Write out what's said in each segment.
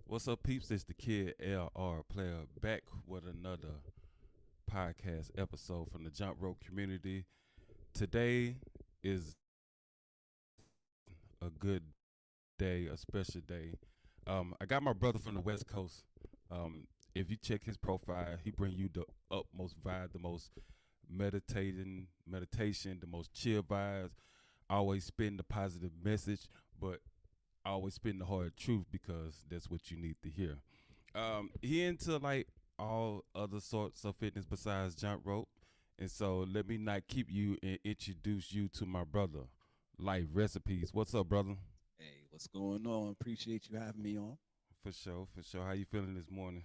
What's up, peeps? It's the kid L.R.Player back with another podcast episode from the Jump Rope community. Today is a good day, a special day. I got my brother from the West Coast. If you check his profile, he bring you the utmost vibe, the most meditation, the most chill vibes. Always spin the positive message, but always spin the hard truth because that's what you need to hear. He into like all other sorts of fitness besides jump rope, and so let me not keep you and introduce you to my brother, Life Recipes. What's up, brother? Hey, what's going on? Appreciate you having me on. For sure, for sure. How you feeling this morning?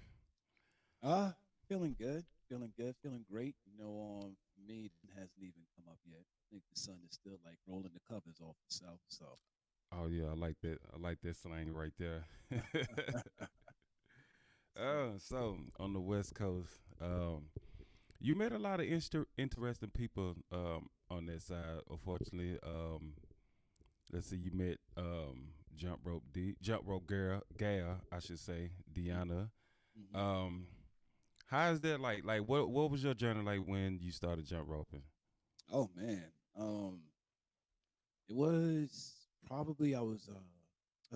Uh, feeling good, feeling good, feeling great. For me, it hasn't even come up yet. I think the sun is still like rolling the covers off itself. So, Oh yeah, I like that. I like that slang right there. so So on the West Coast, you met a lot of interesting people on that side. Unfortunately, let's see, you met jump rope girl, gal, I should say, Deanna. hmm Um, how is that like? Like, what was your journey like when you started jump roping? oh man, it was probably I was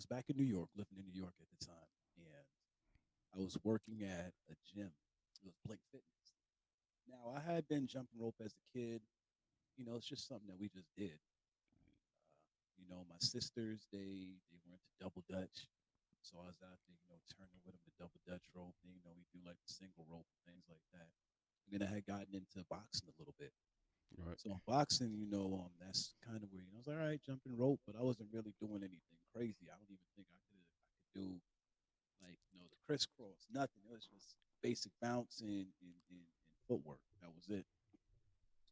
back in New York, living in New York at the time, and I was working at a gym. It was Blink Fitness. Now, I had been jumping rope as a kid. It's just something that we just did. My sisters they were into double dutch, so I was out there, turning with them the double dutch rope. And, we do like the single rope and things like that. And then I had gotten into boxing a little bit. Right, So in boxing, that's kind of where I was like, all right, jumping rope, but I wasn't really doing anything crazy. I don't even think I could do like the crisscross, nothing. It was just basic bounce and footwork. That was it.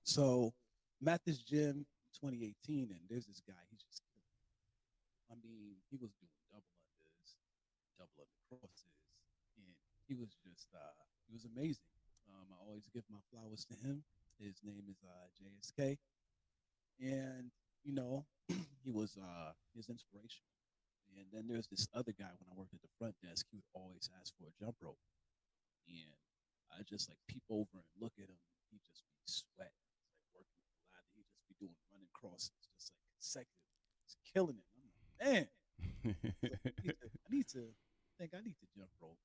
So I'm at this gym in 2018, and there's this guy. He's just I mean, he was doing double under crosses, and he was amazing. I always give my flowers to him. His name is JSK, and you know, he was his inspiration. And then there's this other guy when I worked at the front desk. He would always ask for a jump rope, and I just like peep over and look at him. He'd just be sweating, like working with the ladder. He'd just be doing running crosses, just like consecutive. He's killing it. And I'm like, man, so I think I need to jump rope.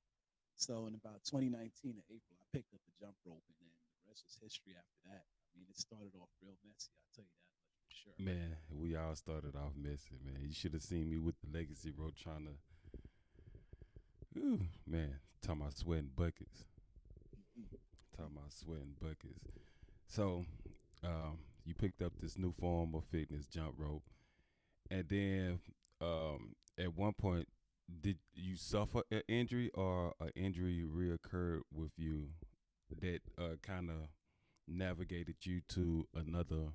So in about 2019 in April, I picked up the jump rope, and then the rest was history after that. I mean, it started off real messy. I'll tell you that much for sure. man. We all started off messy, man. You should have seen me with the legacy rope trying to, ooh, man, talking about sweating buckets, talking about sweating buckets. So, you picked up this new form of fitness, jump rope, and then at one point, did you suffer an injury or an injury reoccurred with you that kind of navigated you to another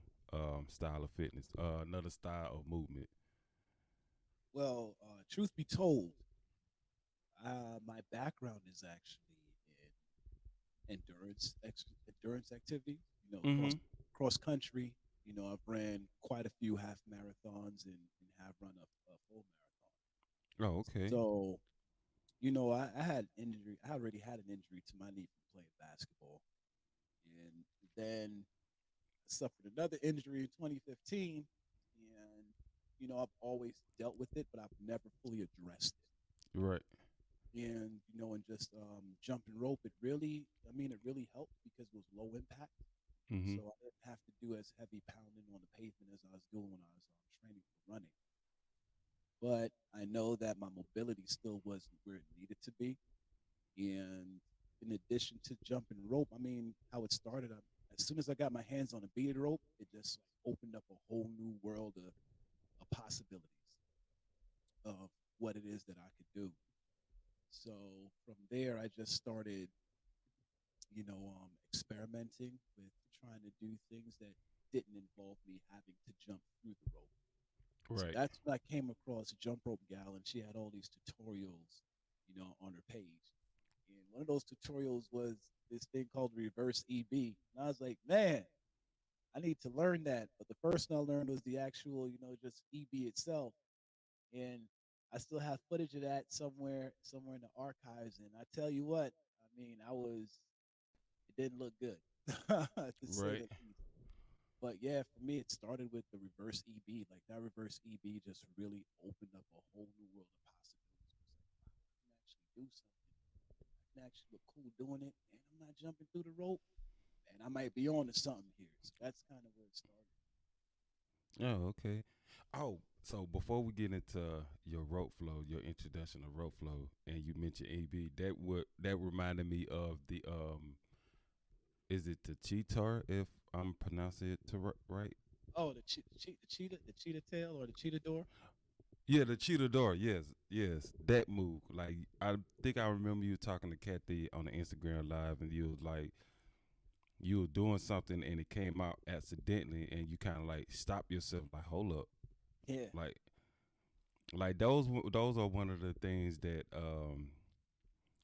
style of fitness, another style of movement? Well, truth be told, my background is actually endurance activity. You know, Mm-hmm. cross country. I've ran quite a few half marathons and have run a full marathon. Oh, okay. So, I had injury. I already had an injury to my knee from playing basketball, and then I suffered another injury in 2015. And I've always dealt with it, but I've never fully addressed Right. it. And just jumping rope, it really helped because it was low impact. Mm-hmm. So I didn't have to do as heavy pounding on the pavement as I was doing when I was training for running. But I know that my mobility still wasn't where it needed to be. And in addition to jumping rope, how it started, as soon as I got my hands on a beaded rope, it just like, opened up a whole new world of possibilities of what it is that I could do. So from there, I just started, experimenting with trying to do things that didn't involve me having to jump through the rope. So Right. that's when I came across a jump rope gal, and she had all these tutorials, on her page. And one of those tutorials was this thing called reverse EB. And I was like, man, I need to learn that. But the first thing I learned was the actual, just EB itself. And I still have footage of that somewhere in the archives. And I tell you what, I mean, it didn't look good to say Right. the least. But yeah, for me, it started with the reverse EB. Like that reverse EB just really opened up a whole new world of possibilities. It was like, wow, I can actually do something. I can actually look cool doing it, and I'm not jumping through the rope. And I might be on to something here. So that's kind of where it started. Oh, okay. Oh, so before we get into your rope flow, your introduction to rope flow, and you mentioned AB, that reminded me of the is it the cheetar if I'm pronouncing it right? Oh, the cheetah tail or the cheetah door. Yeah, the cheetah door. Yes, yes, that move. Like I think I remember you talking to Kathy on the Instagram live, and you was like you were doing something and it came out accidentally, and you kind of like stop yourself, like hold up, Yeah, like those are one of the things that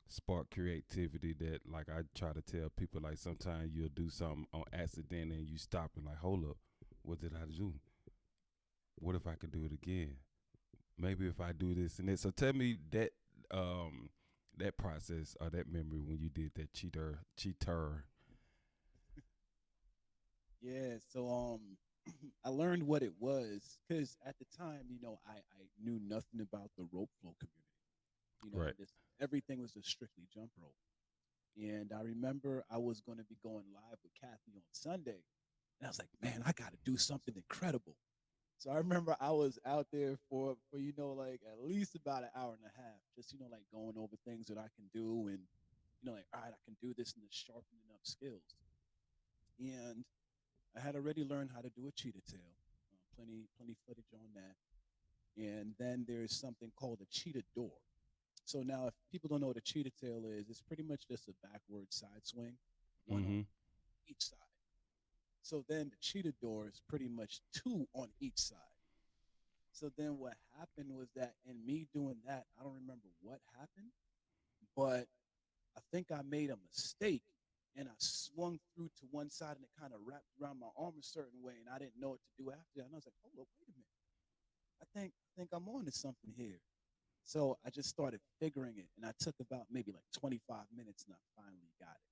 spark creativity that like I try to tell people like sometimes you'll do something on accident and you stop and like hold up, what did I do? What if I could do it again? Maybe if I do this and this. So tell me um that process or that memory when you did that cheater. yeah. So I learned what it was because at the time, I knew nothing about the rope flow community. Right. This everything was just strictly jump rope. And I remember I was going to be going live with Kathy on Sunday, and I was like, man, I got to do something incredible. So I remember I was out there for like at least about an hour and a half, just like going over things that I can do, and like all right, I can do this, and just sharpening up skills. And I had already learned how to do a cheetah tail, plenty footage on that. And then there's something called a cheetah door. So now, if people don't know what a cheetah tail is, it's pretty much just a backward side swing, one on Mm-hmm. each side. So then the cheetah door is pretty much two on each side. So then what happened was that in me doing that, I don't remember what happened, but I think I made a mistake and I swung through to one side and it kind of wrapped around my arm a certain way and I didn't know what to do after that. And I was like, hold up, wait a minute. I think I'm on to something here. So I just started figuring it and I took about maybe like 25 minutes and I finally got it.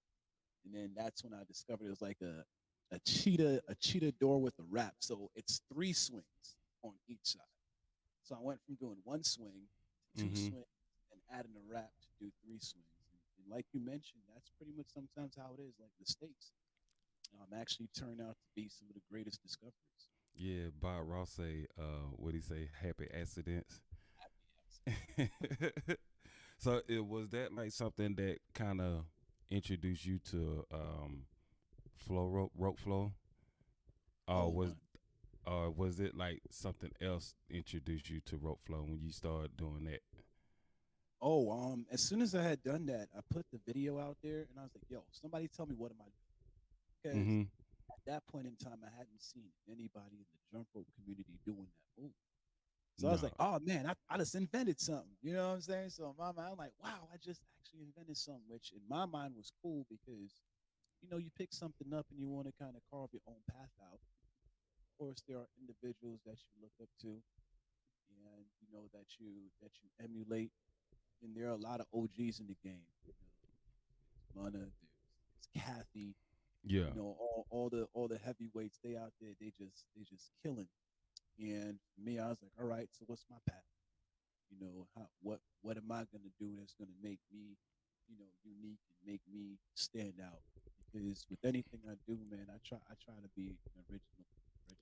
And then that's when I discovered it was like a cheetah door with a wrap. So it's three swings on each side. So I went from doing one swing to two Mm-hmm. swings and adding a wrap to do three swings. And like you mentioned, that's pretty much sometimes how it is. Like mistakes actually turn out to be some of the greatest discoveries. Yeah, Bob Ross say, what he say, happy accidents. Happy accident. So it was that like something that kind of introduced you to flow rope flow, or Oh, was no. it like something else introduced you to rope flow when you started doing that? Oh, as soon as I had done that, I put the video out there and I was like, yo, somebody tell me what am I doing? Because Mm-hmm. at that point in time, I hadn't seen anybody in the jump rope community doing that move. So I was No. like, oh man, I just invented something. You know what I'm saying? So in my mind, I'm like, wow, I just actually invented something, which in my mind was cool because, you pick something up and you want to kind of carve your own path out. Of course, there are individuals that you look up to and that you emulate. And there are a lot of OGs in the game. There's Mana, there's Kathy, Yeah. all the heavyweights they out there, they just killing. And for me, I was like, all right, so what's my path? What am I gonna do that's gonna make me, unique and make me stand out? Because with anything I do, man, I try to be an original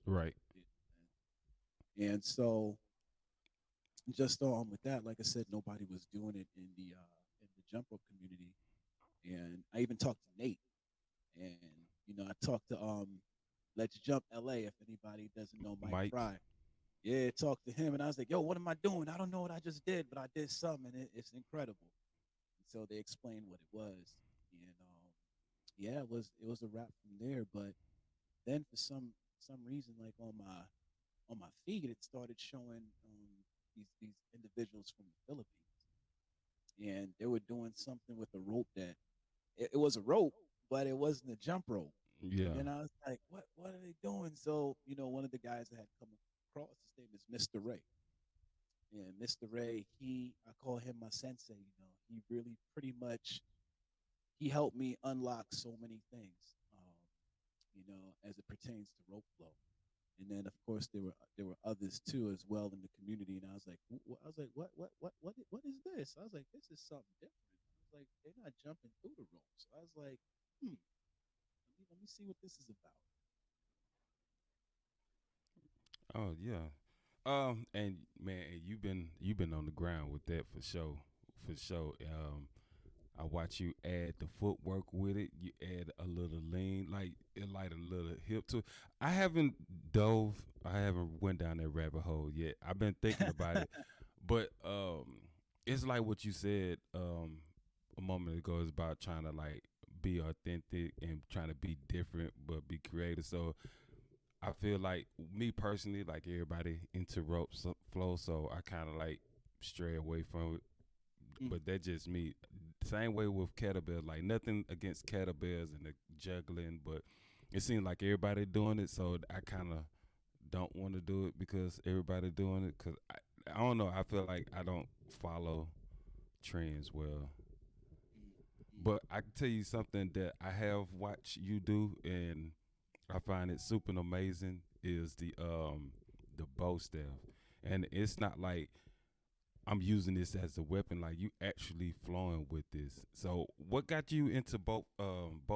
Right. kid, man. And so just with that, like I said, nobody was doing it in the jump rope community. And I even talked to Nate, and I talked to Let's Jump LA. If anybody doesn't know Mike Mike. Fry, yeah, talked to him, and I was like, "Yo, what am I doing? I don't know what I just did, but I did something, and it's incredible." And so they explained what it was, and yeah, it was a wrap from there. But then for some reason, like on my feed, it started showing these individuals from the Philippines, and they were doing something with a rope that it was a rope, but it wasn't a jump rope. And Yeah. then I was like, what are they doing? So, one of the guys that had come across, his name is Mr. Ray. And Mr. Ray, I call him my sensei. He really pretty much he helped me unlock so many things. As it pertains to rope flow. And then, of course, there were others too as well in the community. And I was like, what is this? I was like, this is something different. I was like, they're not jumping through the ropes. I was like, let me see what this is about. Oh yeah. And man, you've been on the ground with that for sure, for sure. I watch you add the footwork with it. You add a little lean, like a little hip to it. I haven't dove. I haven't went down that rabbit hole yet. I've been thinking about it, but it's like what you said a moment ago. Is about trying to like be authentic and trying to be different, but be creative. So I feel like me personally, like everybody into flow, so I kind of like stray away from it. Mm, But that's just me. Same way with kettlebells. Like nothing against kettlebells and the juggling, but it seems like everybody doing it, so I kind of don't want to do it because everybody doing it. Cause I don't know. I feel like I don't follow trends well. mm, mm. But I can tell you something that I have watched you do, and I find it super amazing is the bow staff, and it's not like I'm using this as a weapon. Like you actually flowing with this. So what got you into bow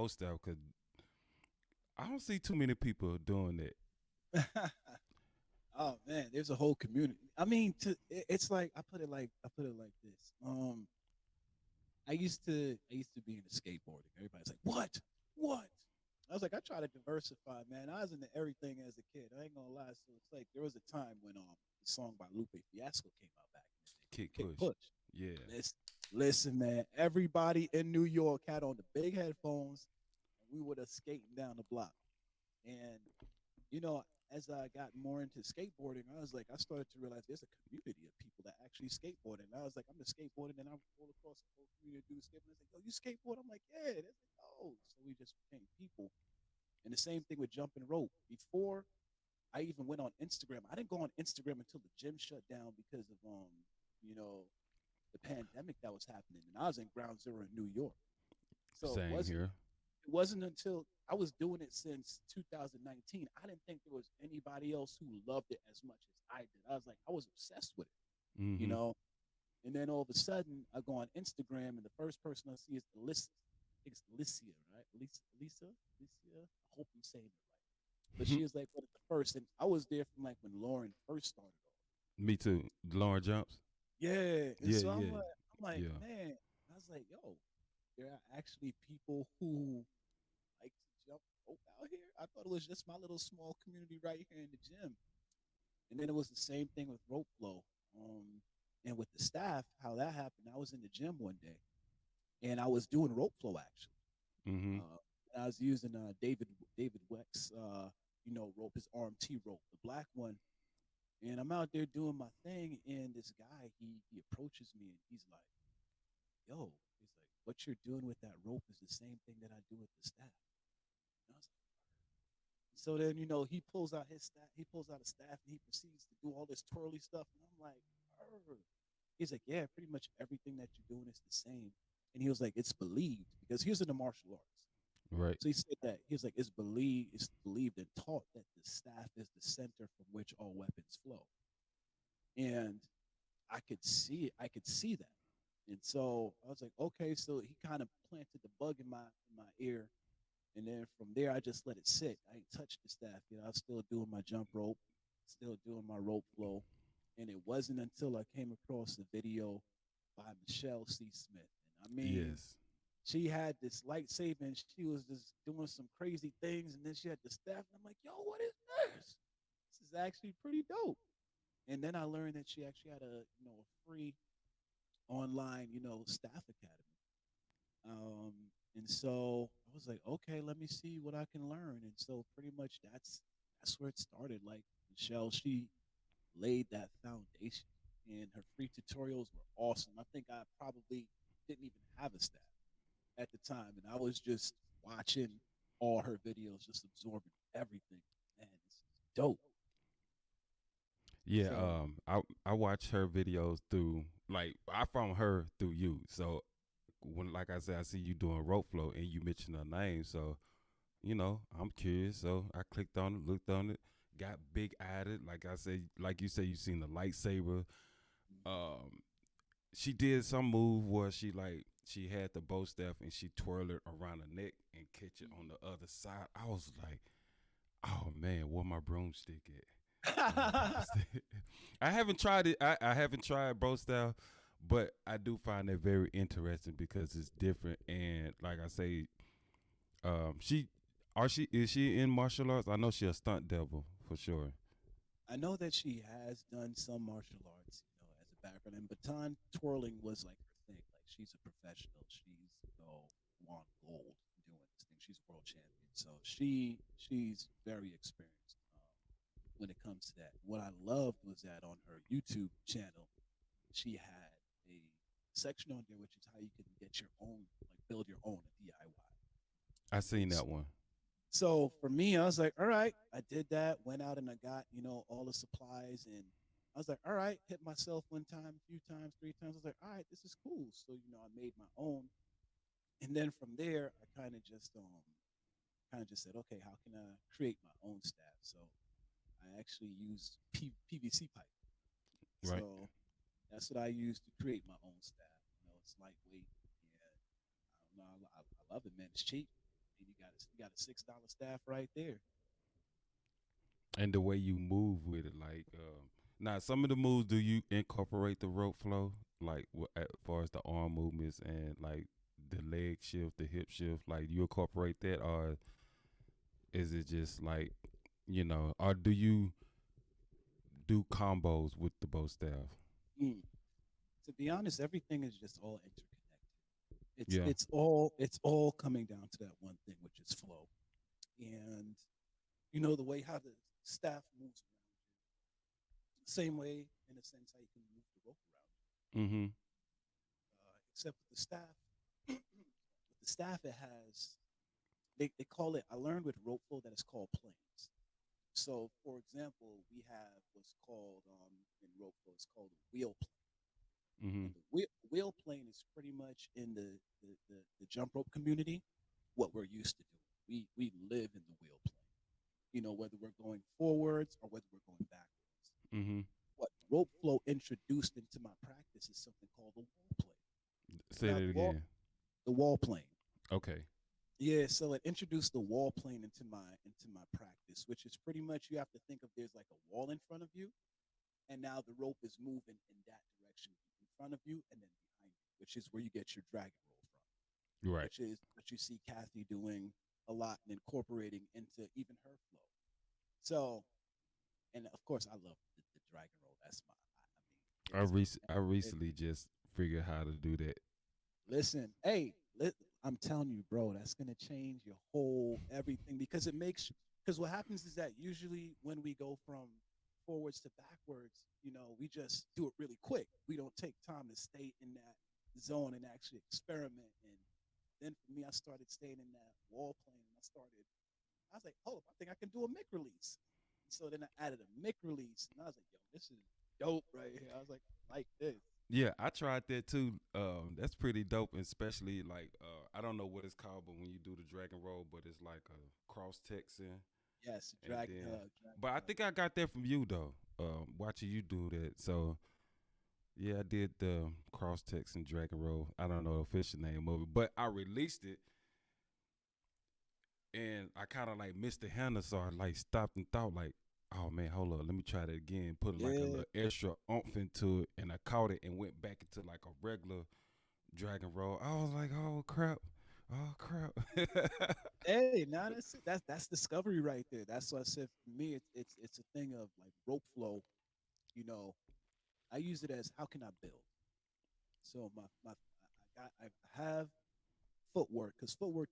staff? Cause I don't see too many people doing that. Oh man, there's a whole community. I mean, it's like I put it like this. I used to be into skateboarding. Everybody's like, what? What? I was like, I try to diversify, man. I was into everything as a kid. I ain't gonna lie. So it's like there was a time when the song by Lupe Fiasco came out back in the day. Kick Kick push. Push. Yeah. Listen, man. Everybody in New York had on the big headphones, and we were just skating down the block. And you know, as I got more into skateboarding, I started to realize there's a community of people that actually skateboard. And I was like, I'm just skateboarding, and I roll across the whole community to do skateboarding. It's like, yo, you skateboard? I'm like, yeah. That's like, oh, so we just became people. And the same thing with jumping rope. Before I even went on Instagram, I didn't go on Instagram until the gym shut down because of you know, the pandemic that was happening, and I was in Ground Zero in New York. So it Same wasn't here. it wasn't until I was doing it since 2019. I didn't think there was anybody else who loved it as much as I did. I was like, I was obsessed with it, you Mm-hmm. know. And then all of a sudden, I go on Instagram, and the first person I see is Alyssa. I think it's Alicia, right? Alicia. I hope I'm saying it right. But she was like one of the first, and I was there from like when Lauren first started off. Me too. Lauren jumps. Yeah, and Yeah, so yeah, I'm like, yeah. man. I was like, yo, there are actually people who like to jump rope out here. I thought it was just my little small community right here in the gym. And then it was the same thing with rope flow. And with the staff, how that happened, I was in the gym one day and I was doing rope flow actually. Mm-hmm. I was using David Wex, rope, his RMT rope, the black one. And I'm out there doing my thing, and this guy he approaches me and he's like, "Yo," he's like, "what you're doing with that rope is the same thing that I do with the staff." And I was like, so then, he pulls out his staff, he pulls out a staff, and he proceeds to do all this twirly stuff. And I'm like, "Arr." He's like, yeah, pretty much everything that you're doing is the same. And he was like, it's believed because he was in the martial arts. Right. So he said that he was like, it's believed and taught that the staff is the center from which all weapons flow. And I could see it. I could see that. And so I was like, okay. So he kind of planted the bug in my ear. And then from there, I just let it sit. I ain't touched the staff. I was still doing my jump rope, still doing my rope flow. And it wasn't until I came across the video by Michelle C. Smith. And I mean, Yes. she had this lightsaber and she was just doing some crazy things. And then she had the staff. And I'm like, yo, what is this? This is actually pretty dope. And then I learned that she actually had a free online, staff academy. Um, and so I was like, okay, let me see what I can learn. And so pretty much that's where it started. Like Michelle, she laid that foundation, and her free tutorials were awesome. I think I probably didn't even have a staff at the time, and I was just watching all her videos, just absorbing everything. Man, it's dope. Yeah, So I watch her videos through like I found her through you. So when like I said, I see you doing rope flow and you mentioned her name, so I'm curious. So I clicked on it, looked on it, got big eyed it. Like I said, like you said, you seen the lightsaber. Um, she did some move where she had the bow staff and she twirled it around the neck and catch it on the other side. I was like, oh man, where my broomstick at? Where my broomstick? I haven't tried it. I haven't tried bow staff, but I do find it very interesting because it's different. And like I say, she she is she in martial arts? I know she a stunt devil for sure. I know that she has done some martial arts, as a background, and baton twirling was like her thing. Like she's a professional. She's won gold doing this thing. She's a world champion, so she's very experienced when it comes to that. What I loved was that on her YouTube channel, she had a section on there which is how you can get your own, like build your own DIY. I seen And that one. so for me, I was like, all right, I did that, went out and I got, all the supplies. And I was like, all right, hit myself one time, a few times, three times. I was like, all right, this is cool. So, I made my own. And then from there, I kind of just said, okay, how can I create my own staff? So I actually used PVC pipe. Right. So that's what I use to create my own staff. It's lightweight, and I don't know, I love it, man. It's cheap, and you got a $6 staff right there. And the way you move with it, like now some of the moves, do you incorporate the rope flow, like as far as the arm movements and like the leg shift, the hip shift, like you incorporate that, or is it just like or do you do combos with the bow staff? Mm. To be honest, everything is just all interconnected. It's Yeah, it's all it's all coming down to that one thing, which is flow. And the way how the staff moves around you, same way in a sense how you can move the rope around mm-hmm. you. Except with the staff, with the staff it has they call it. I learned with rope flow that it's called planes. So, for example, we have what's called in rope flow, it's called a wheel plane. Mm-hmm. And the wheel plane is pretty much in the jump rope community what we're used to doing. We live in the wheel plane, whether we're going forwards or whether we're going backwards. Mm-hmm. What rope flow introduced into my practice is something called the wall plane. Say Now, that again. the wall plane. Okay. Yeah, so it introduced the wall plane into my practice, which is pretty much you have to think of there's like a wall in front of you, and now the rope is moving in that direction in front of you and then behind you, which is where you get your dragon roll from, Right. which is what you see Kathy doing a lot and incorporating into even her flow. So, and of course, I love the dragon roll. That's I mean, I it, recently just figured how to do that. listen, hey, I'm telling you, bro, that's gonna change your whole everything because what happens is that usually when we go from forwards to backwards, we just do it really quick. We don't take time to stay in that zone and actually experiment. And then for me, I started staying in that wall plane, and I was like, hold up, I think I can do a mic release. And so then I added a mic release, and I was like, yo, this is dope right here. I was like, I like this. Yeah, I tried that too. That's pretty dope, especially like I don't know what it's called, but when you do the dragon roll, but it's like a cross texting, Yes, and dragon then, hug, dragon but I hug. think I got that from you though. Watching you do that, so yeah, I did the cross texting dragon roll. I don't know the official name of it, but I released it, and I kind of like missed the handle, so I like stopped and thought like, oh man, hold up, let me try that again. Put like a Yeah. little extra oomph into it, and I caught it and went back into like a regular dragon roll. I was like, oh crap. Hey, now that's it. That's discovery right there. That's what I said. For me, it's a thing of like rope flow. You know, I use it as how can I build. So I have footwork because footwork.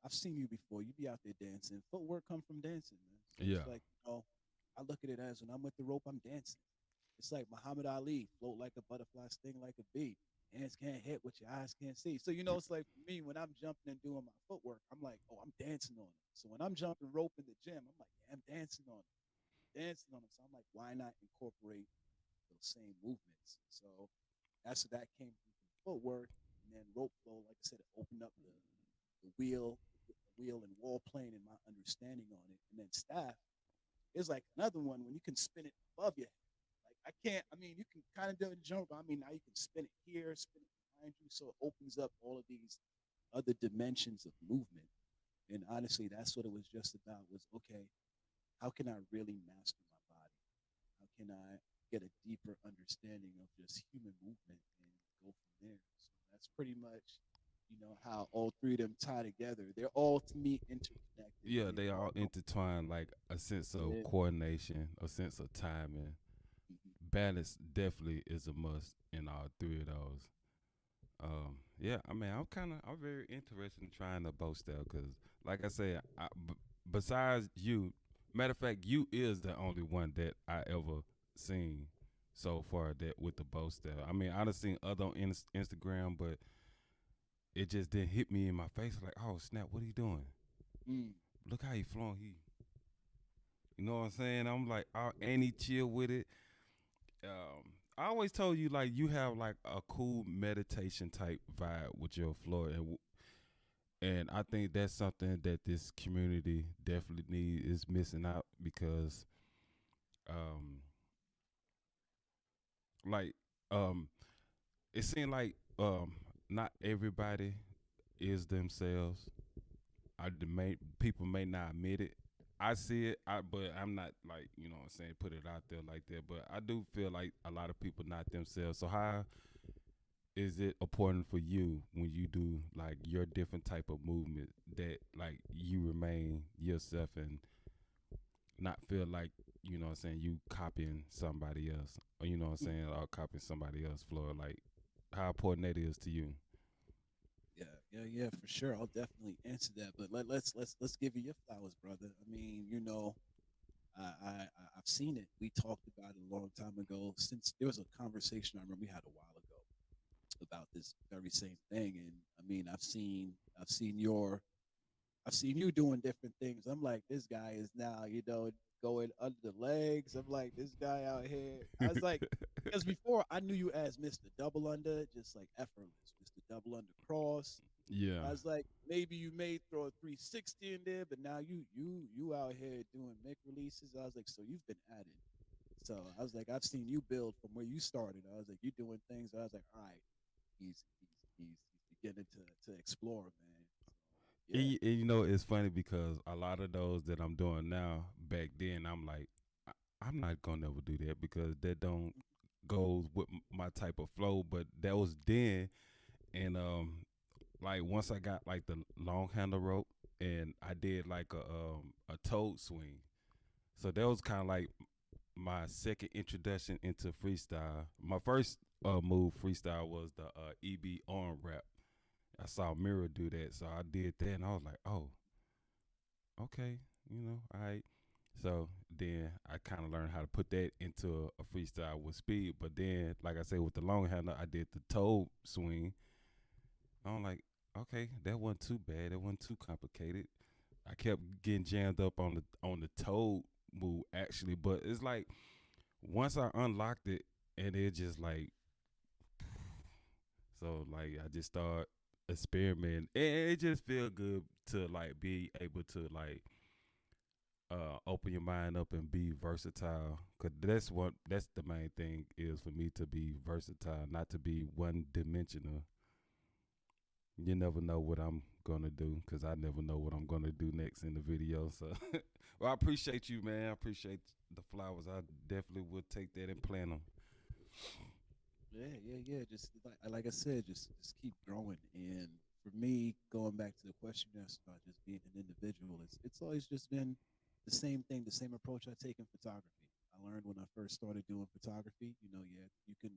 I've seen you before. You be out there dancing. Footwork come from dancing, man. So it's Yeah, like I look at it as when I'm with the rope, I'm dancing. It's like Muhammad Ali, float like a butterfly, sting like a bee. Hands can't hit what your eyes can't see. So it's like for me when I'm jumping and doing my footwork, I'm like, oh, I'm dancing on it. So when I'm jumping rope in the gym, I'm like, yeah, I'm dancing on it. dancing on them. So I'm like, why not incorporate those same movements? So that's what that came from footwork, and then rope flow. Like I said, it opened up the wheel and wall plane and my understanding on it. And then staff is like another one when you can spin it above your head. Like I can't. I mean, you can kind of do it jump. But I mean, now you can spin it here, spin it behind you, so it opens up all of these other dimensions of movement. And honestly, that's what it was just about. Was okay. How can I really master my body? How can I get a deeper understanding of just human movement and go from there? So that's pretty much, how all three of them tie together. They're all to me interconnected, Yeah, and they they all all intertwine, like a sense of yeah. coordination, a sense of timing. Mhm. Balance definitely is a must in all three of those. Yeah, I mean, I'm very interested in trying the bow style because, like I said, besides you, matter of fact, you is the only one that I ever seen so far that with the bow style. I mean, I've seen other on Instagram, but it just didn't hit me in my face. Like, oh snap, what are you doing? Mm. Look how he flowing. You know what I'm saying? I'm like, oh, and he chill with it. I always told you like you have like a cool meditation type vibe with your floor, and I think that's something that this community definitely need is missing out because um like um it seemed like not everybody is themselves. People may not admit it. I see it, but I'm not like what I'm saying, put it out there like that. But I do feel like a lot of people not themselves. So how is it important for you when you do like your different type of movement that like you remain yourself and not feel like what I'm saying you copying somebody else or what I'm saying or copying somebody else floor like how important that is to you? Yeah, for sure. I'll definitely answer that. But let's give you your flowers, brother. I mean, I've seen it. We talked about it a long time ago. Since there was a conversation I remember we had a while ago about this very same thing, and I mean, I've seen I've seen you doing different things. I'm like, this guy is now, going under the legs. I'm like, this guy out here. I was like, because before I knew you as Mr. Double Under, just like effortless, Mr. Double Under Cross. Yeah. I was like, maybe you may throw a 360 in there, but now you out here doing mech releases. I was like, so you've been at it. So I was like, I've seen you build from where you started. I was like, you doing things. I was like, all right, he's beginning to explore, man. So yeah. And it's funny because a lot of those that I'm doing now back then I'm like I'm not gonna never do that because that don't goes with my type of flow, but that was then. And like once I got like the long handle rope and I did like a toad swing. So that was kind of like my second introduction into freestyle. My first move freestyle was the EB arm wrap. I saw Mira do that, so I did that, and I was like, oh, okay, all right. So then I kind of learned how to put that into a freestyle with speed. But then, like I said, with the long handle, I did the toe swing. I'm like, okay, that wasn't too bad. That wasn't too complicated. I kept getting jammed up on the toe move actually, but it's like once I unlocked it, and it just like so like I just start experimenting, and it just feel good to like be able to like open your mind up and be versatile. Cause that's the main thing is for me to be versatile, not to be one dimensional. You never know what I'm gonna do because I never know what I'm gonna do next in the video. So, well, I appreciate you, man. I appreciate the flowers. I definitely would take that and plant them. Yeah. Just like I said, just keep growing. And for me, going back to the question you asked about just being an individual, it's always just been the same thing, the same approach I take in photography. I learned when I first started doing photography. Yeah, you can.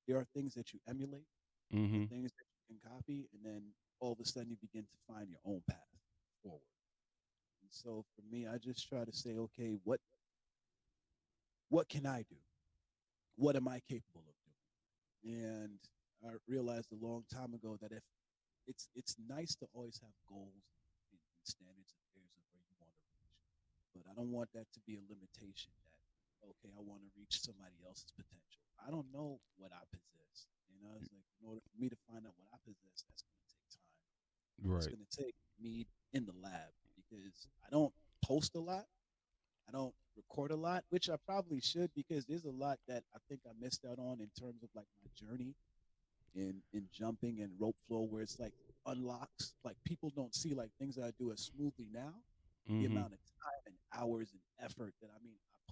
There are things that you emulate and Mm-hmm. things that you can copy, and then all of a sudden you begin to find your own path forward. And so for me, I just try to say, okay, what can I do? What am I capable of doing? And I realized a long time ago that if it's nice to always have goals and standards and areas of where you want to reach, but I don't want that to be a limitation. okay, I want to reach somebody else's potential. I don't know what I possess. It's like in order for me to find out what I possess, that's going to take time. It's Right. going to take me in the lab because I don't post a lot. I don't record a lot, which I probably should because there's a lot that I think I missed out on in terms of like my journey in jumping and rope flow, where it's like unlocks. Like people don't see like things that I do as smoothly now. The Mm-hmm. amount of time and hours and effort that I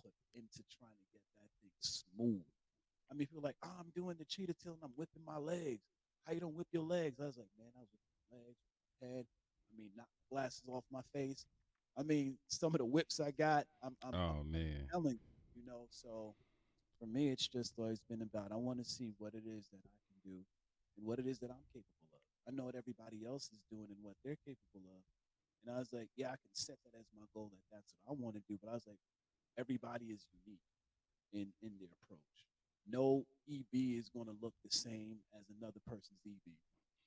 put into trying to get that thing smooth. I mean, people are like, oh, I'm doing the cheetah till and I'm whipping my legs. How you don't whip your legs? I was like, man, I was whipping my legs, my head. I mean, knock glasses off my face. I mean, some of the whips I got, Oh man. telling So for me, it's just always been about I want to see what it is that I can do and what it is that I'm capable of. I know what everybody else is doing and what they're capable of. And I was like, yeah, I can set that as my goal that that's what I want to do. But I was like, everybody is unique in their approach. No EB is going to look the same as another person's EB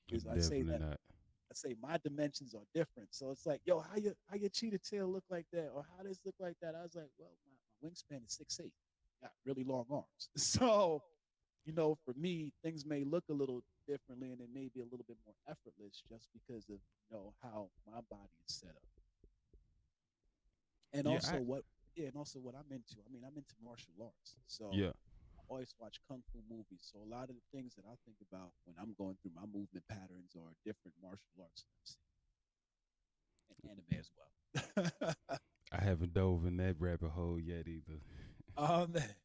because Definitely not. I say my dimensions are different. So it's like, yo, how your cheetah tail look like that, or how this look like that? I was like, well, my wingspan is 6'8", got really long arms. So for me, things may look a little differently, and it may be a little bit more effortless just because of how my body is set up, and Yeah. also what yeah, and also what I'm into. I mean, I'm into martial arts, so Yeah. I always watch kung fu movies. So a lot of the things that I think about when I'm going through my movement patterns are different martial arts that I've seen and anime as well. I haven't dove in that rabbit hole yet either. Man.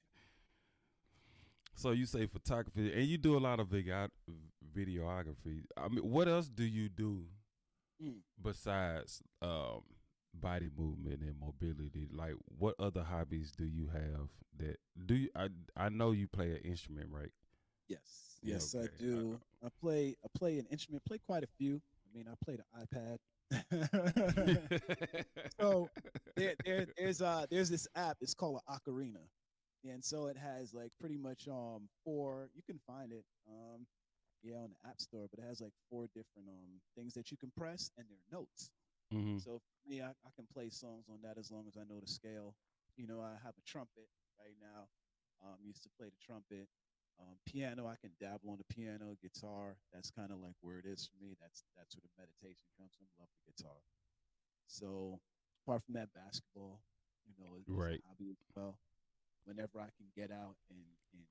So you say photography, and you do a lot of videography. I mean, what else do you do Mm. besides body movement and mobility? Like, what other hobbies do you have? That do you? I know you play an instrument, right? Yes, Yeah. yes, I Okay. do. I play an instrument. Play quite a few. I mean, I play the iPad. So there's this app. It's called an ocarina, and so it has like pretty much four. You can find it yeah on the app store, but it has like four different things that you can press, and they're notes. hmm So for me, I can play songs on that as long as I know the scale. I have a trumpet right now. Used to play the trumpet. Piano, I can dabble on the piano. Guitar, that's kind of like where it is for me. That's where the meditation comes from. Love the guitar. So apart from that, basketball, is a Right. hobby as well. Whenever I can get out and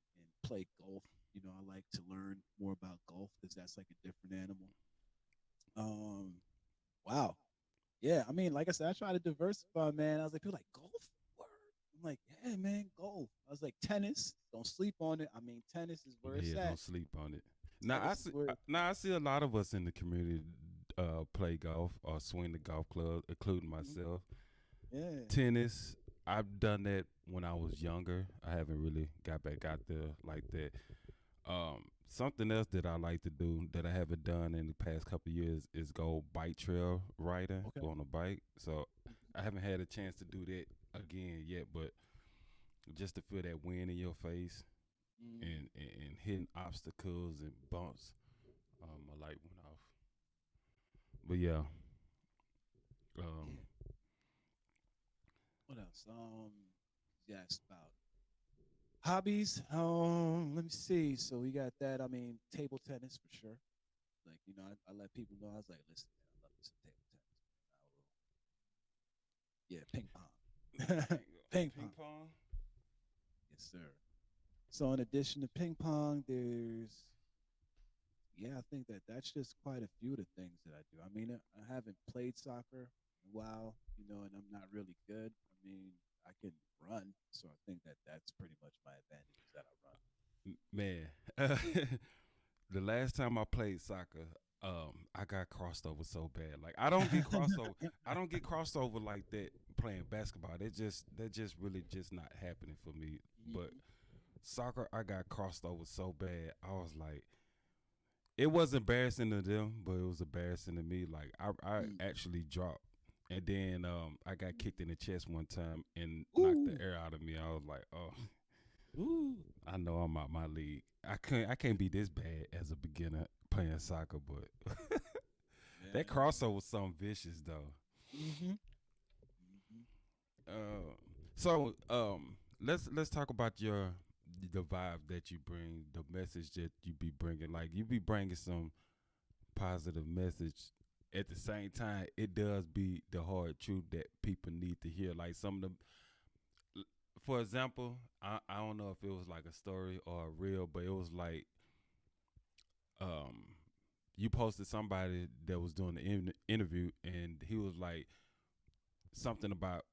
play golf, I like to learn more about golf because that's like a different animal. Um, wow, yeah, I mean, like I said, I try to diversify, man. I was like, people like golf. Word. I'm like, yeah, man, golf. I was like, tennis. Don't sleep on it. I mean, tennis is where it's Yeah. at. Don't sleep on it. Tennis is where. Now I see a lot of us in the community play golf or swing the golf club, including Mhm. myself. Yeah. Tennis, I've done that when I was younger. I haven't really got back out there like that. Something else that I like to do that I haven't done in the past couple of years is go bike trail riding Okay. on a bike. So Mhm. I haven't had a chance to do that again yet, but just to feel that wind in your face Mm. and hitting obstacles and bumps, my light went off. But yeah, um, Yeah. What else? Yes, about hobbies. Let me see. So we got that. I mean, table tennis for sure. Like, I let people know. I was like, listen, man, I love me some table tennis. Yeah, ping pong. Ping ping pong. pong. Yes, sir. So in addition to ping pong, there's yeah, I think that that's just quite a few of the things that I do. I mean, I haven't played soccer in a while, and I'm not really good. I mean, I can run, so I think that that's pretty much my advantage is that I run. Man, the last time I played soccer, I got crossed over so bad. Like I don't get crossover. I don't get crossed over like that playing basketball. That just really just not happening for me. But Mhm. soccer, I got crossed over so bad. I was like, it was embarrassing to them, but it was embarrassing to me. Like I Mm. actually dropped. And then I got kicked in the chest one time and knocked the Ooh, air out of me. I was like, oh, ooh, I know I'm out my league. I can't be this bad as a beginner playing soccer, but that man. crossover was something vicious though. Mm-hmm. Mm-hmm. Uh, so let's talk about your the vibe that you bring, the message that you be bringing. Like you be bringing some positive message. At the same time, it does be the hard truth that people need to hear. Like some of them, for example, I don't know if it was like a story or a real, but it was like um you posted somebody that was doing the interview, and he was like something about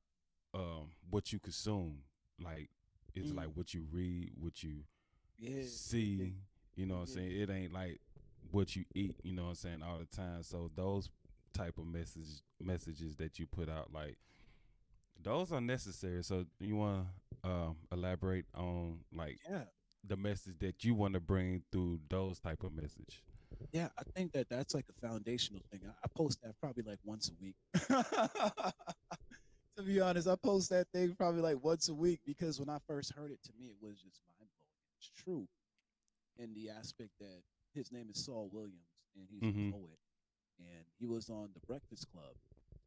what you consume, like it's like Mm, what you read, what you yeah, yeah, see, you know what I'm yeah, saying? It ain't like what you eat, you know what I'm saying, all the time. So those type of messages that you put out, like those are necessary. So you want to elaborate on like yeah, the message that you want to bring through those type of message? yeah. I think that that's like a foundational thing. I post that probably like once a week. To be honest, I post that thing probably like once a week because when I first heard it, to me, it was just mind blowing. It's true in the aspect that his name is Saul Williams and he's Mm-hmm. a poet, and he was on the Breakfast Club,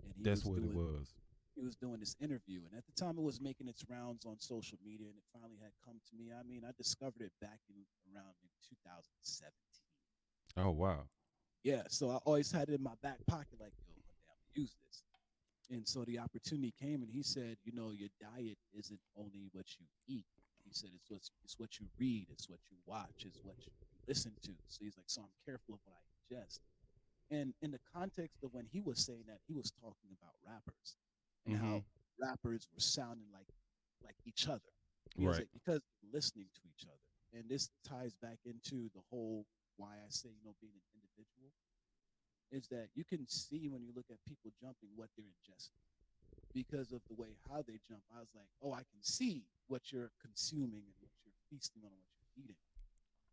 and That's what it was. he was doing this interview, and at the time it was making its rounds on social media, and it finally had come to me. I mean, I discovered it back in around in 2017. Oh wow. Yeah, so I always had it in my back pocket, like, yo, one day I'm gonna use this. And so the opportunity came, and he said, you know, your diet isn't only what you eat. He said it's what you read, it's what you watch, it's what you listen to. So he's like, so I'm careful of what I ingest. And in the context of when he was saying that, he was talking about rappers and Mm-hmm. how rappers were sounding like each other. He was Right. like, because listening to each other. And this ties back into the whole why I say, you know, being an individual is that you can see when you look at people jumping what they're ingesting because of the way how they jump. I was like, oh, I can see what you're consuming and what you're feasting on and what you're eating.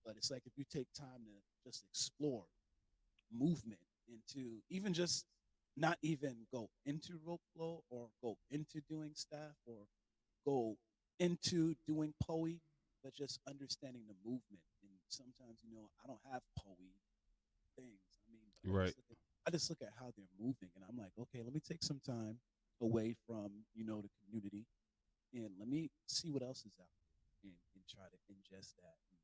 But it's like if you take time to just explore movement into even just not even go into rope flow or go into doing staff or go into doing poe, but just understanding the movement. And sometimes, you know, I don't have poe things. I mean, but Right. I just look at how they're moving, and I'm like, okay, let me take some time away from you know the community, and let me see what else is out there, and try to ingest that and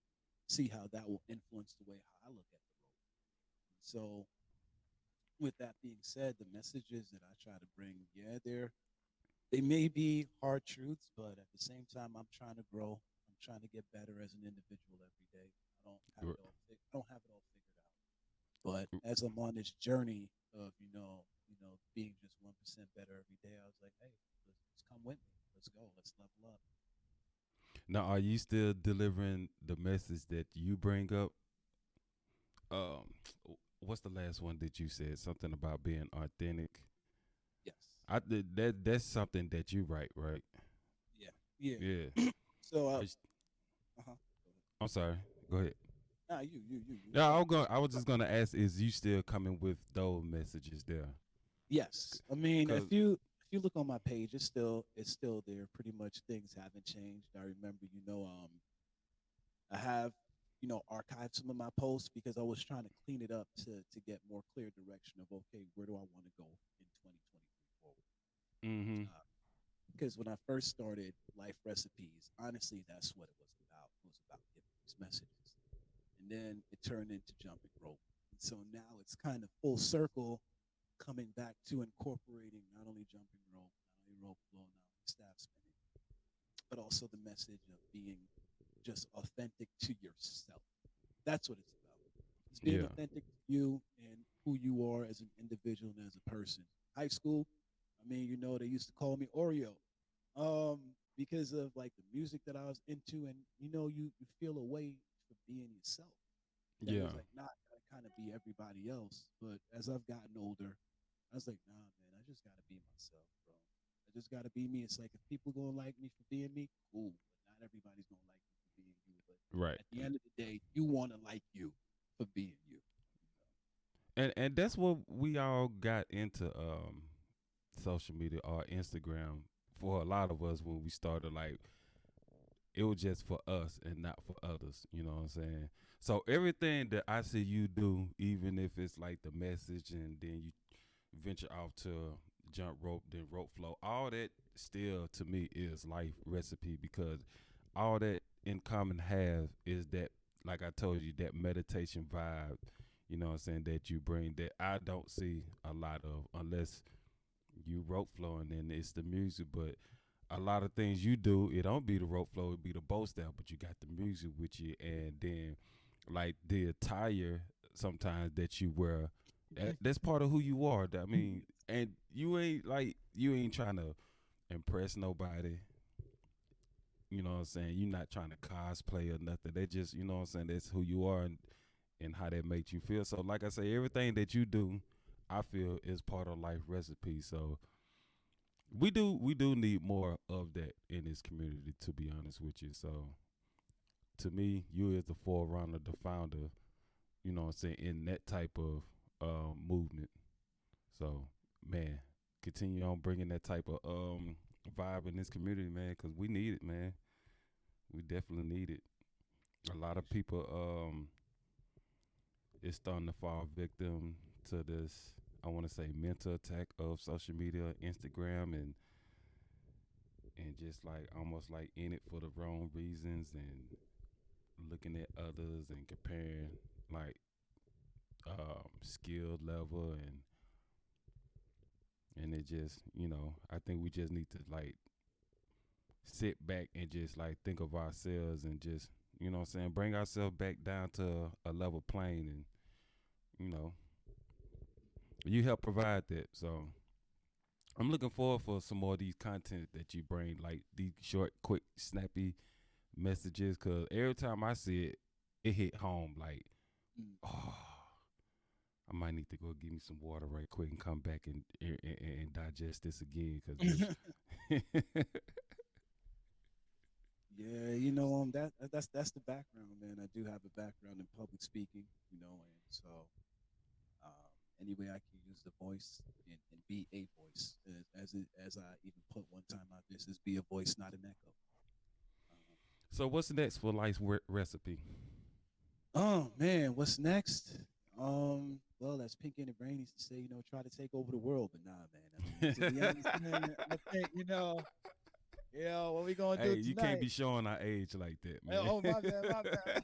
see how that will influence the way how I look at the road. So, with that being said, the messages that I try to bring, yeah, they may be hard truths, but at the same time, I'm trying to grow. I'm trying to get better as an individual every day. I don't have it all figured out. But as I'm on this journey of being just 1% better every day, I was like, hey, let's come with me. Let's go. Let's level up. Now, are you still delivering the message that you bring up? Um, what's the last one that you said? Something about being authentic. Yes. I that's something that you write, right? Yeah. Yeah. Yeah. So, Are you, uh huh. I'm sorry. Go ahead. Nah, you. No, I was just gonna ask: is you still coming with those messages there? Yes. I mean, Cause if you look on my page, it's still there. Pretty much things haven't changed. I remember, I have, archived some of my posts because I was trying to clean it up to get more clear direction of okay, where do I want to go in 2023 forward? mm-hmm. Because when I first started Life Recipes, honestly, that's what it was about. It was about giving these messages, and then it turned into jumping rope. And so now it's kind of full circle, coming back to incorporating not only jumping rope, not only rope flow, not only staff spinning, but also the message of being just authentic to yourself. That's what it's about. It's being Yeah. authentic to you and who you are as an individual and as a person. High school, I mean, they used to call me Oreo, because of like the music that I was into, and you feel a way for being yourself. That Yeah. is like not gotta kind of be everybody else. But as I've gotten older, I was like, nah, man, I just gotta be myself, bro. I just gotta be me. It's like if people gonna like me for being me, cool. But not everybody's gonna like me for being you. But Right. at the end of the day, you wanna like you for being you. And that's what we all got into social media or Instagram for a lot of us when we started. Like it was just for us and not for others. You know what I'm saying? So everything that I see you do, even if it's like the message, and then you venture off to jump rope, then rope flow. All that still to me is life recipe because all that in common have is that, like I told you, that meditation vibe. You know what I'm saying, that you bring that I don't see a lot of unless you rope flowing and it's the music. But a lot of things you do, it don't be the rope flow, it be the bow style, but you got the music with you, and then like the attire sometimes that you wear, that's part of who you are. I mean, and you ain't trying to impress nobody. You know what I'm saying? You're not trying to cosplay or nothing. They just, you know what I'm saying, that's who you are, and how that makes you feel. So like I say, everything that you do, I feel is part of life recipe. So we do need more of that in this community, to be honest with you. So to me, you as the forerunner, the founder, you know what I'm saying, in that type of movement. So man, continue on bringing that type of vibe in this community, man, because we need it, man. We definitely need it. A lot of people is starting to fall victim to this, I want to say, mental attack of social media, Instagram, and just like almost like in it for the wrong reasons and looking at others and comparing like skill level, and it just, I think we just need to like sit back and just like think of ourselves and just, what I'm saying, bring ourselves back down to a level plane, and you know you help provide that. So I'm looking forward for some more of these content that you bring, like these short, quick, snappy messages. Cause every time I see it, it hit home. Like, Mm. oh, I might need to go get me some water right quick and come back and digest this again. Cause this, Yeah, that's the background, man. I do have a background in public speaking, and so any way I can use the voice and be a voice, as I even put one time out, this is be a voice, not an echo. so what's next for Life's recipe? Oh man, what's next? Well, as Pinky and the Brain used to say, try to take over the world, but nah, man. I mean, to be honest, man, I think what we gonna Hey, do you can't tonight? be showing our age like that, man. Oh, my bad, my bad.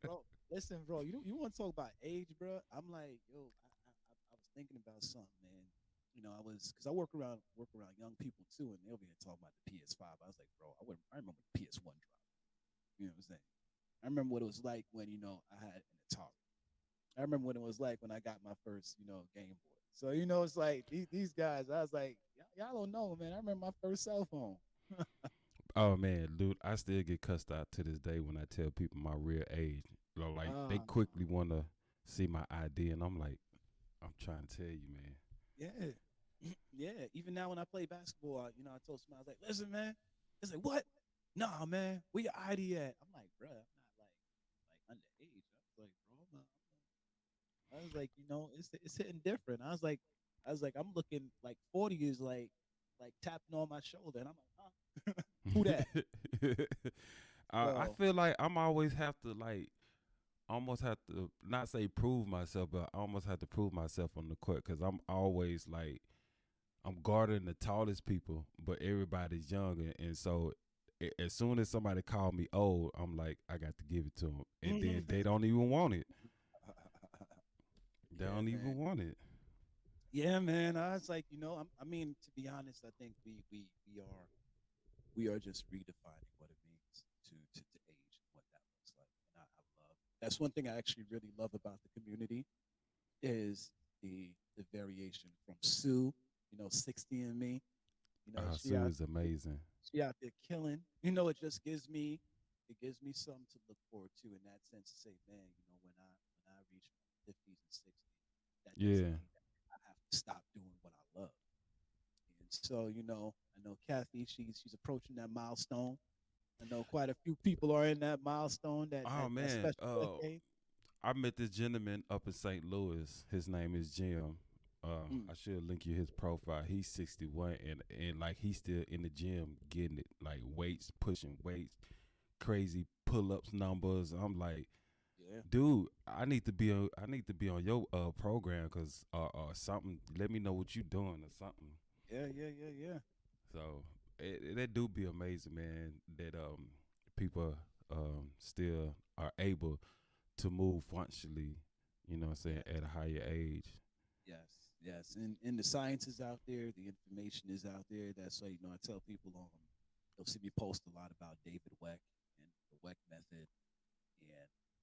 Bro, listen, bro. You want to talk about age, bro? I'm like, yo, I was thinking about something, man. Because I work around young people too, and they'll be talking about the PS5. I was like, bro, I remember the PS1 drop. You know what I'm saying? I remember what it was like when I had an Atari. I remember what it was like when I got my first Game Boy. So it's like these guys. I was like, y'all don't know, man. I remember my first cell phone. Oh man, dude, I still get cussed out to this day when I tell people my real age. Like they Ah, quickly want to see my ID, and I'm like, I'm trying to tell you, man. yeah, yeah. Even now when I play basketball, I told somebody, I was like, listen, man. It's like, what? Nah, man. Where your ID at? I'm like, bro, I'm not like underage. I was like, bro, I was like, it's hitting different. I was like, I'm looking like 40 is like tapping on my shoulder, and I'm like, huh? Who that? I So, feel like I'm always have to like almost have to not say prove myself, but I almost have to prove myself on the court because I'm always like I'm guarding the tallest people, but everybody's younger, and so as soon as somebody called me old, I'm like I got to give it to them, and then they don't even want it. They yeah, don't even man. want it. Yeah, man. I was like, I mean, to be honest, I think we are just redefining what it means to age and what that looks like. And I love that's one thing I actually really love about the community is the variation from Sue, 60 and me. She Sue out is amazing. she out there killing. It gives me something to look forward to in that sense to say, man, when I reach my 50s and 60s, that doesn't Yeah. mean that I have to stop doing what I love. And so, I know Kathy, she's approaching that milestone. I know quite a few people are in that milestone, that Oh that, that man. special decade. I met this gentleman up in St. Louis. His name is Jim. Mm, I should link you his profile. He's 61, and like he's still in the gym getting it, like weights, pushing weights, crazy pull ups numbers. I'm like, Yeah, dude, I need to be on your program, cause or something. Let me know what you doing or something. yeah, yeah, yeah, yeah. So that do be amazing, man. That people still are able to move functionally. You know what I'm saying, Yeah. at a higher age. Yes, yes, and the science is out there, the information is out there. That's why I tell people you'll see me post a lot about David Weck and the Weck method and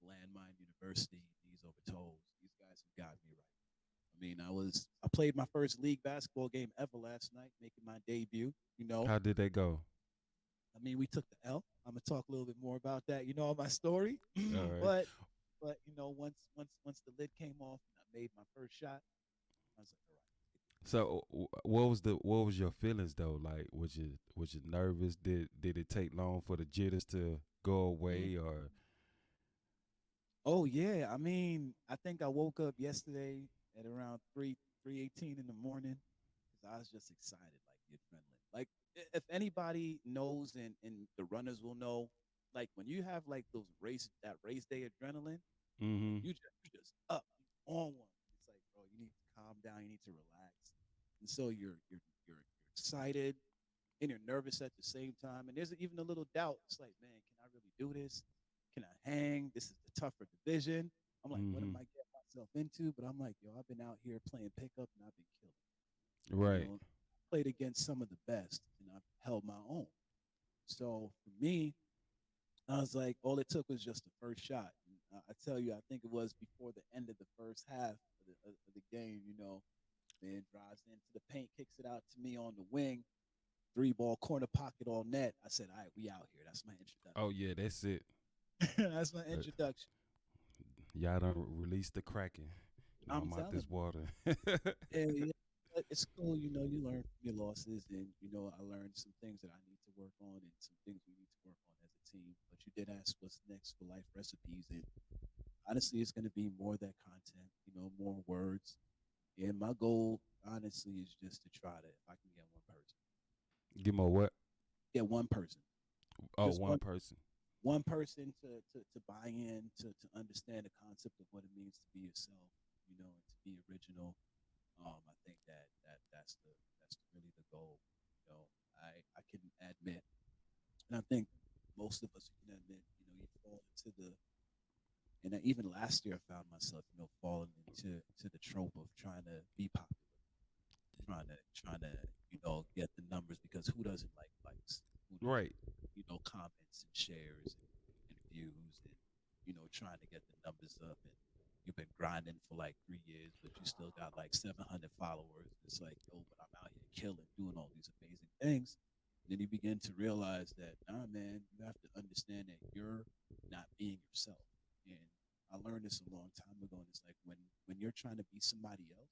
Landmine University. These over toes. These guys have got me right. I mean, I played my first league basketball game ever last night, making my debut. How did that go? I mean, we took the L. I'm gonna talk a little bit more about that. My story, All right. but once the lid came off and I made my first shot, I was like, all right, let's get this. So what was your feelings though? Like was you nervous? Did it take long for the jitters to go Mm. away or? Oh yeah, I mean, I think I woke up yesterday at around 3:18 in the morning because I was just excited, like the adrenaline. Like if anybody knows and the runners will know, like when you have like those race day adrenaline, like Mm-hmm. you just up, you on one. It's like, bro, you need to calm down, you need to relax. And so you're excited and you're nervous at the same time. And there's even a little doubt. It's like, man, can I really do this? Can I hang? This is the tougher division. I'm like, what am Mm-hmm. I getting myself into? But I'm like, yo, I've been out here playing pickup and I've been killing. Right. Played against some of the best and I've held my own. So for me, I was like, all it took was just the first shot. And I tell you, I think it was before the end of the first half of the game. Man drives into the paint, kicks it out to me on the wing, three ball corner pocket all net. I said, all right, we out here. That's my Oh yeah, that's it. introduction. That's my Uh, introduction. y'all done release the Kraken. Now I'm I'm out telling this you, water. yeah, yeah. But it's cool. You learn from your losses, and I learned some things that I need to work on, and some things we need to work on as a team. But you did ask what's next for Life Recipes, and honestly, it's going to be more of that content. More words. And my goal, honestly, is just to try to, if I can Give me a what? get one person, Oh, just one person. one person to buy in, to understand the concept of what it means to be yourself, and to be original. I think that's really the goal. I can admit, and I think most of us can admit, you fall into and even last year I found myself, falling into the trope of trying to be popular, trying to get the numbers because who doesn't like likes? Who doesn't Right. comments and shares and views and trying to get the numbers up and you've been grinding for like 3 years but you still got like 700 followers. It's like, oh, but I'm out here killing, doing all these amazing things. And then you begin to realize that, nah, man, you have to understand that you're not being yourself. And I learned this a long time ago. And it's like when you're trying to be somebody else,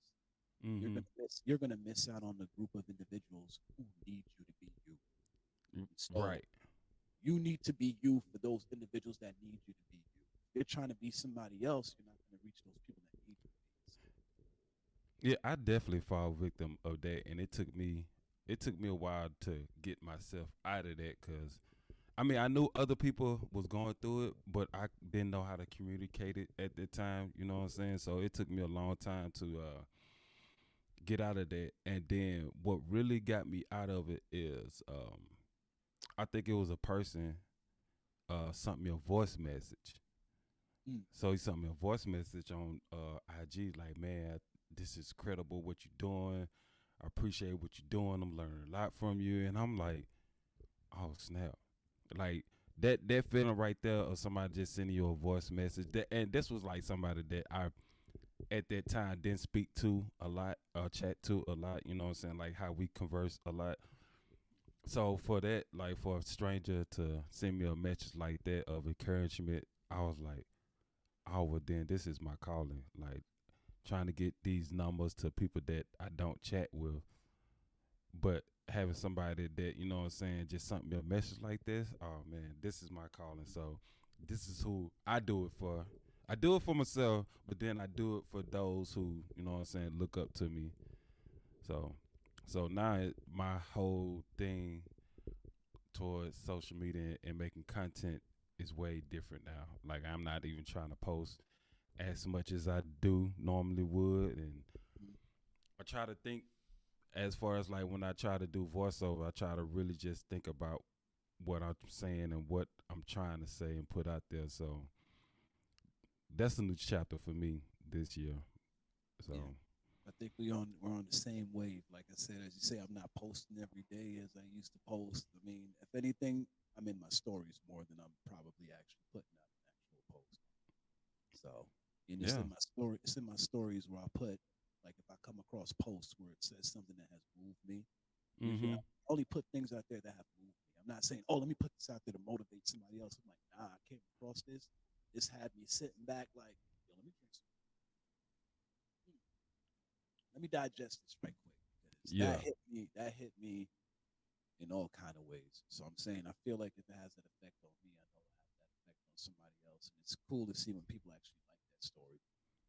Mm-hmm. you're gonna miss out on the group of individuals who need you to be you. So Right. you need to be you for those individuals that need you to be you. If you're trying to be somebody else, you're not gonna reach those people that need you to be yourself. Yeah, I definitely fall victim of that, and it took me a while to get myself out of that because I mean I knew other people was going through it, but I didn't know how to communicate it at the time. You know what I'm saying? So it took me a long time to get out of that. And then what really got me out of it is I think it was a person sent me a voice message. Mm, So he sent me a voice message on IG like, man, this is credible what you're doing. I appreciate what you're doing. I'm learning a lot from you. And I'm like, oh snap. Like that feeling right there of somebody just sending you a voice message. And this was like somebody that I at that time didn't speak to a lot, chat to a lot, you know what I'm saying? Like how we converse a lot. So for that, like for a stranger to send me a message like that of encouragement, I was like, oh well then this is my calling. Like trying to get these numbers to people that I don't chat with, but having somebody that, you know what I'm saying, just sent me a message like this, oh man, this is my calling. So this is who I do it for. I do it for myself, but then I do it for those who, you know what I'm saying, look up to me. So now my whole thing towards social media and making content is way different now. Like I'm not even trying to post as much as I do normally would, and Mhm. I try to think as far as like when I try to do voiceover, I try to really just think about what I'm saying and what I'm trying to say and put out there. So that's a new chapter for me this year. Yeah. So I think we're on the same wave. Like I said, as you say, I'm not posting every day as I used to post. I mean, if anything, I'm in my stories more than I'm probably actually putting out an actual post. So, and it's yeah. in my story. It's in my stories where I put, like, if I come across posts where it says something that has moved me. Usually, I Mm-hmm. only put things out there that have moved me. I'm not saying, oh, let me put this out there to motivate somebody else. I'm like, nah, I came across this. This had me sitting back, like, yo, let me drink some. Let me digest this right quick because Yeah. that hit me. That hit me in all kind of ways. So I'm saying I feel like if it has an effect on me, I know it'll have that effect on somebody else. And it's cool to see when people actually like that story.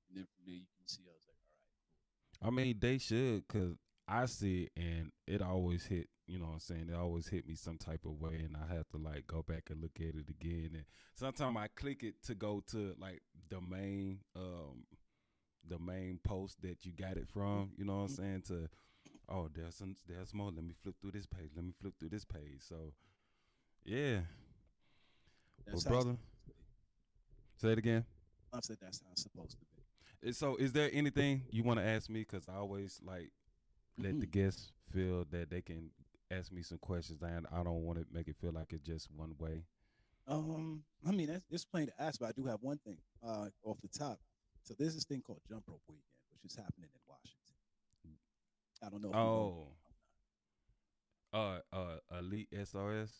And then from there you can see I was like, all right, I mean, they should, cause I see it and it always hit. You know what I'm saying? It always hit me some type of way, and I have to like go back and look at it again. And sometimes I click it to go to like the main, the main post that you got it cool. from. You know what I'm saying? To oh, there's more. Let me flip through this page. Let me flip through this page. So yeah, well, That's how it's brother, supposed to be. say it again. I said that's how it's supposed to So, is there anything you want to ask me? Cause I always like let the be. guests feel that they can ask me some questions, and I don't want to make it feel like it's just one way. I mean, it's plain to ask, but I do have one thing off the top. So there's this thing called Jump Rope Weekend, which is happening in Washington. I don't know if you know. Oh, Elite SRS.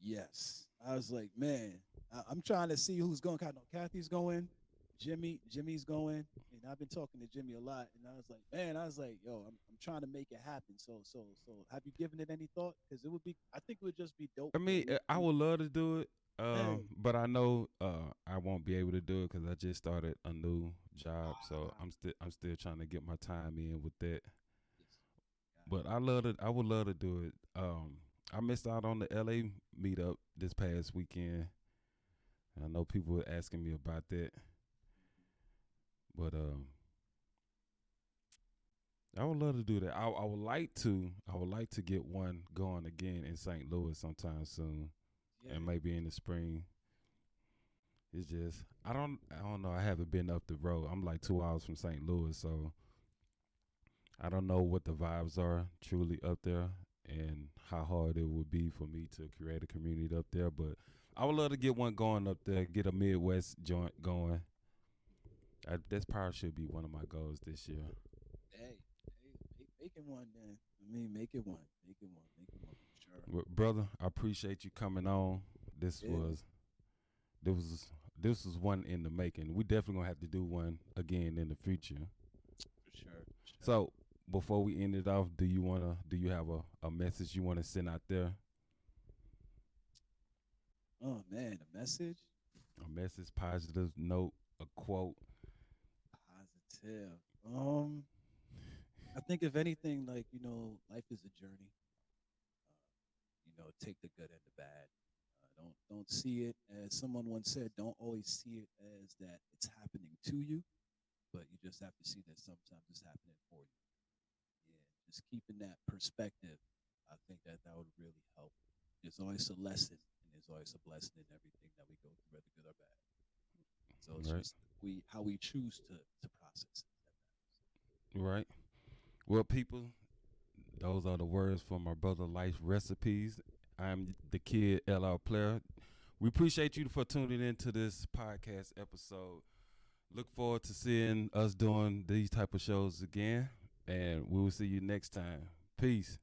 Yes, I was like, man, I'm trying to see who's going. I know Kathy's going, Jimmy's going, and I've been talking to Jimmy a lot. And I was like, man, I was like, yo, I'm trying to make it happen. So, have you given it any thought? Because it would be, I think it would just be dope I for mean, me. I would love to do it, Hey, but I know I won't be able to do it because I just started a new job, so ah, I'm still trying to get my time in with that. yes, But I would love to do it. I missed out on the LA meetup this past weekend. I know people were asking me about that, but I would love to do that. I would like to. I would like to get one going again in St. Louis sometime soon, yeah, and maybe in the spring. It's just I don't know. I haven't been up the road. I'm like 2 hours from St. Louis, so I don't know what the vibes are truly up there and how hard it would be for me to create a community up there. But I would love to get one going up there, get a Midwest joint going. That's probably should be one of my goals this year. hey, making one then. I mean, make it one, make it one for sure. Brother, I appreciate you coming on. This Yeah, was this was this was one in the making. We definitely gonna have to do one again in the future. for sure, for sure. So before we end it off, do you have a message you wanna send out there? Oh man, a message. A message, positive note, a quote. Positive. I think if anything, like life is a journey. Take the good and the bad. Don't see it as someone once said. Don't always see it as that it's happening to you, but you just have to see that sometimes it's happening for you. Yeah, just keeping that perspective. I think that would really help. There's always a lesson, and there's always a blessing in everything that we go through, whether good or bad. So it's Right. just we how we choose to process it. Right. Well, people, those are the words from our brother Life Recipes. I'm the kid L.R.Player. We appreciate you for tuning into this podcast episode. Look forward to seeing us doing these type of shows again, and we will see you next time. Peace.